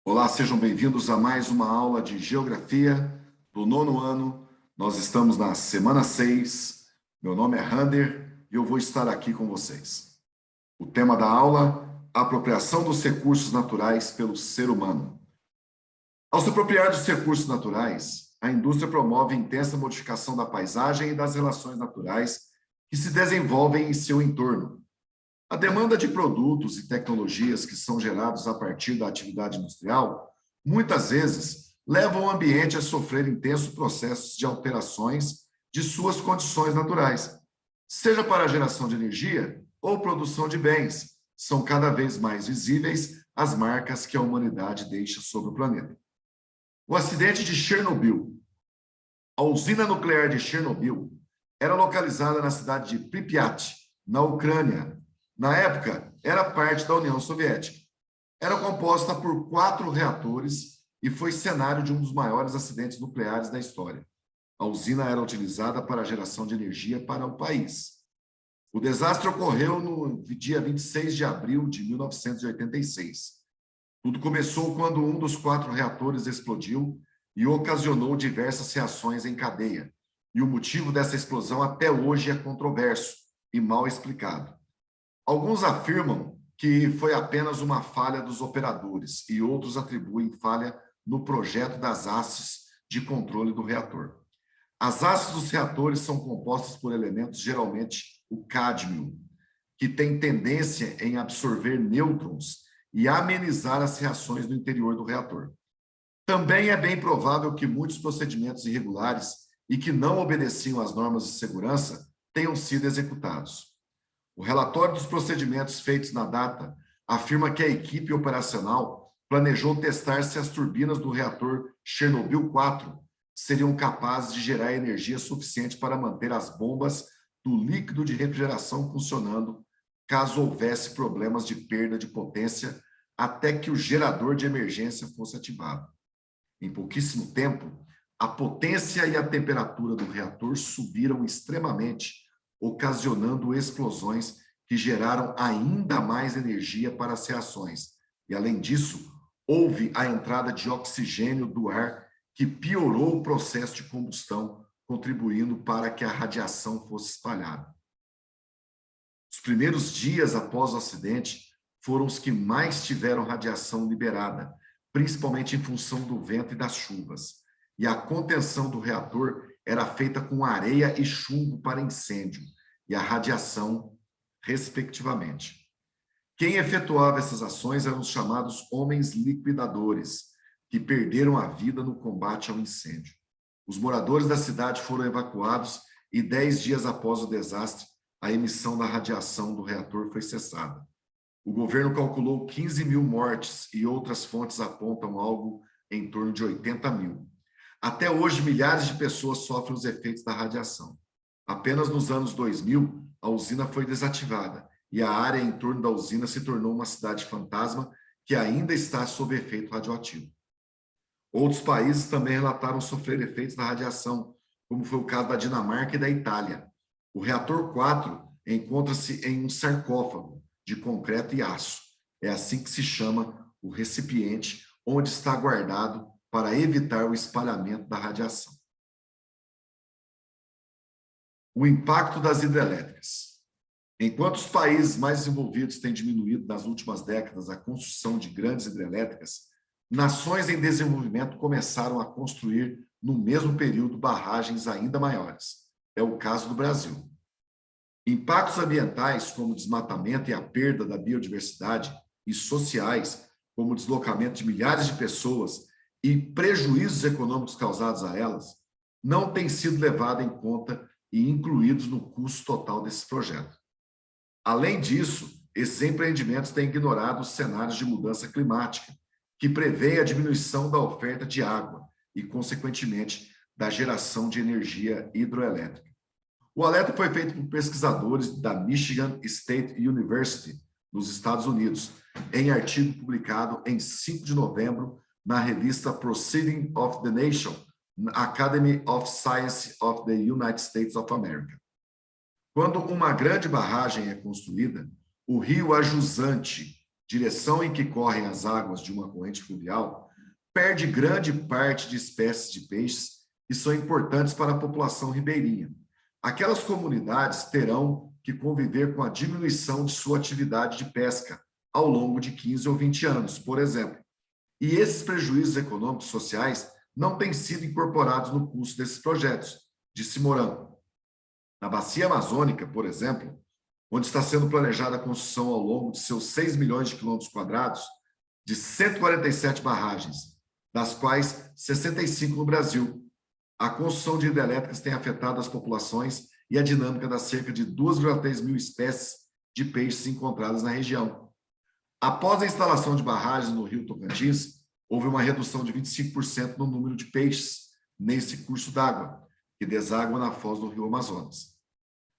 Olá, sejam bem-vindos a mais uma aula de Geografia do nono ano. Nós estamos na semana 6. Meu nome é Rander e eu vou estar aqui com vocês. O tema da aula, apropriação dos recursos naturais pelo ser humano. Ao se apropriar dos recursos naturais, a indústria promove intensa modificação da paisagem e das relações naturais que se desenvolvem em seu entorno. A demanda de produtos e tecnologias que são gerados a partir da atividade industrial, muitas vezes, levam o ambiente a sofrer intensos processos de alterações de suas condições naturais. Seja para a geração de energia ou produção de bens, são cada vez mais visíveis as marcas que a humanidade deixa sobre o planeta. O acidente de Chernobyl. A usina nuclear de Chernobyl era localizada na cidade de Pripyat, na Ucrânia. Na época, era parte da União Soviética. Era composta por 4 reatores e foi cenário de um dos maiores acidentes nucleares da história. A usina era utilizada para a geração de energia para o país. O desastre ocorreu no dia 26 de abril de 1986. Tudo começou quando um dos 4 reatores explodiu e ocasionou diversas reações em cadeia. E o motivo dessa explosão até hoje é controverso e mal explicado. Alguns afirmam que foi apenas uma falha dos operadores e outros atribuem falha no projeto das hastes de controle do reator. As hastes dos reatores são compostas por elementos, geralmente o cádmio, que tem tendência em absorver nêutrons e amenizar as reações no interior do reator. Também é bem provável que muitos procedimentos irregulares e que não obedeciam às normas de segurança tenham sido executados. O relatório dos procedimentos feitos na data afirma que a equipe operacional planejou testar se as turbinas do reator Chernobyl 4 seriam capazes de gerar energia suficiente para manter as bombas do líquido de refrigeração funcionando, caso houvesse problemas de perda de potência, até que o gerador de emergência fosse ativado. Em pouquíssimo tempo, a potência e a temperatura do reator subiram extremamente, ocasionando explosões que geraram ainda mais energia para as reações. E, além disso, houve a entrada de oxigênio do ar que piorou o processo de combustão, contribuindo para que a radiação fosse espalhada. Os primeiros dias após o acidente foram os que mais tiveram radiação liberada, principalmente em função do vento e das chuvas. E a contenção do reator era feita com areia e chumbo para incêndio e a radiação, respectivamente. Quem efetuava essas ações eram os chamados homens liquidadores, que perderam a vida no combate ao incêndio. Os moradores da cidade foram evacuados e 10 dias após o desastre, a emissão da radiação do reator foi cessada. O governo calculou 15 mil mortes e outras fontes apontam algo em torno de 80 mil. Até hoje, milhares de pessoas sofrem os efeitos da radiação. Apenas nos anos 2000, a usina foi desativada e a área em torno da usina se tornou uma cidade fantasma que ainda está sob efeito radioativo. Outros países também relataram sofrer efeitos da radiação, como foi o caso da Dinamarca e da Itália. O reator 4 encontra-se em um sarcófago de concreto e aço. É assim que se chama o recipiente onde está guardado para evitar o espalhamento da radiação. O impacto das hidrelétricas. Enquanto os países mais desenvolvidos têm diminuído nas últimas décadas a construção de grandes hidrelétricas, nações em desenvolvimento começaram a construir, no mesmo período, barragens ainda maiores. É o caso do Brasil. Impactos ambientais, como o desmatamento e a perda da biodiversidade, e sociais, como o deslocamento de milhares de pessoas e prejuízos econômicos causados a elas, não têm sido levados em conta e incluídos no custo total desse projeto. Além disso, esses empreendimentos têm ignorado os cenários de mudança climática, que prevê a diminuição da oferta de água e, consequentemente, da geração de energia hidroelétrica. O alerta foi feito por pesquisadores da Michigan State University, nos Estados Unidos, em artigo publicado em 5 de novembro na revista Proceedings of the Nation, Academy of Science of the United States of America. Quando uma grande barragem é construída, o rio ajusante direção em que correm as águas de uma corrente fluvial, perde grande parte de espécies de peixes que são importantes para a população ribeirinha. Aquelas comunidades terão que conviver com a diminuição de sua atividade de pesca ao longo de 15 ou 20 anos, por exemplo. E esses prejuízos econômicos e sociais não têm sido incorporados no custo desses projetos, disse Mourão. Na Bacia Amazônica, por exemplo, onde está sendo planejada a construção ao longo de seus 6 milhões de quilômetros quadrados, de 147 barragens, das quais 65 no Brasil. A construção de hidrelétricas tem afetado as populações e a dinâmica das cerca de 2,3 mil espécies de peixes encontradas na região. Após a instalação de barragens no Rio Tocantins, houve uma redução de 25% no número de peixes nesse curso d'água, que deságua na foz do Rio Amazonas.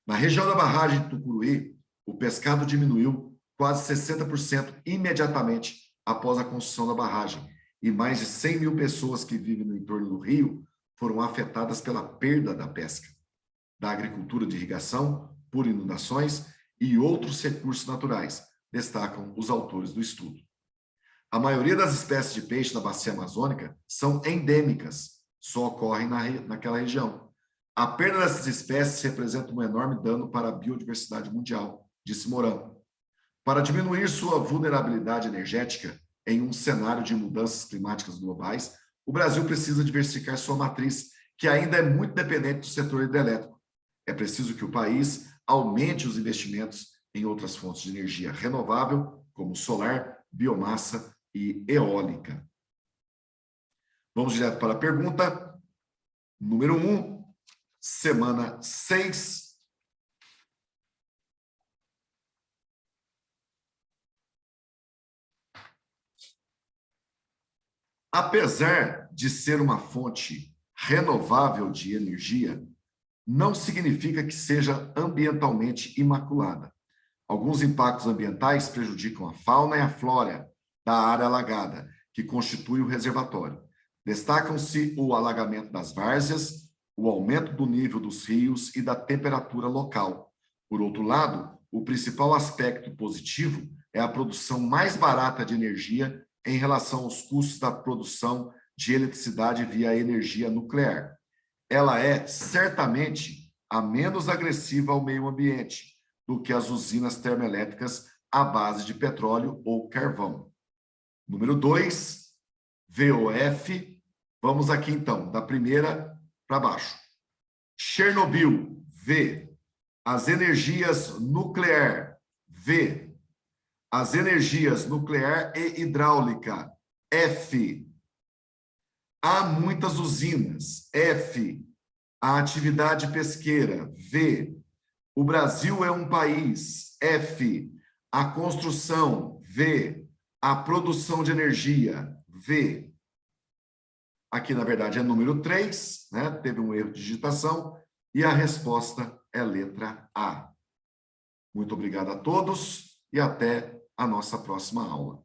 Na região da barragem de Tucuruí, o pescado diminuiu quase 60% imediatamente após a construção da barragem, e mais de 100 mil pessoas que vivem no entorno do rio foram afetadas pela perda da pesca, da agricultura de irrigação, por inundações e outros recursos naturais, destacam os autores do estudo. A maioria das espécies de peixe da bacia amazônica são endêmicas, só ocorrem naquela região. A perda dessas espécies representa um enorme dano para a biodiversidade mundial, disse Mourão. Para diminuir sua vulnerabilidade energética em um cenário de mudanças climáticas globais, o Brasil precisa diversificar sua matriz, que ainda é muito dependente do setor hidrelétrico. É preciso que o país aumente os investimentos em outras fontes de energia renovável, como solar, biomassa e eólica. Vamos direto para a pergunta número 1, semana 6. Apesar de ser uma fonte renovável de energia, não significa que seja ambientalmente imaculada. Alguns impactos ambientais prejudicam a fauna e a flora da área alagada, que constitui o reservatório. Destacam-se o alagamento das várzeas, o aumento do nível dos rios e da temperatura local. Por outro lado, o principal aspecto positivo é a produção mais barata de energia em relação aos custos da produção de eletricidade via energia nuclear. Ela é, certamente, a menos agressiva ao meio ambiente do que as usinas termoelétricas à base de petróleo ou carvão. Número 2, VOF. Vamos aqui, então, da primeira para baixo. Chernobyl, V. As energias nuclear, V. As energias nuclear e hidráulica, F. Há muitas usinas, F. A atividade pesqueira, V. O Brasil é um país, F. A construção, V. A produção de energia, V. Aqui, na verdade, é número 3, né? Teve um erro de digitação, e a resposta é letra A. Muito obrigado a todos e até a nossa próxima aula.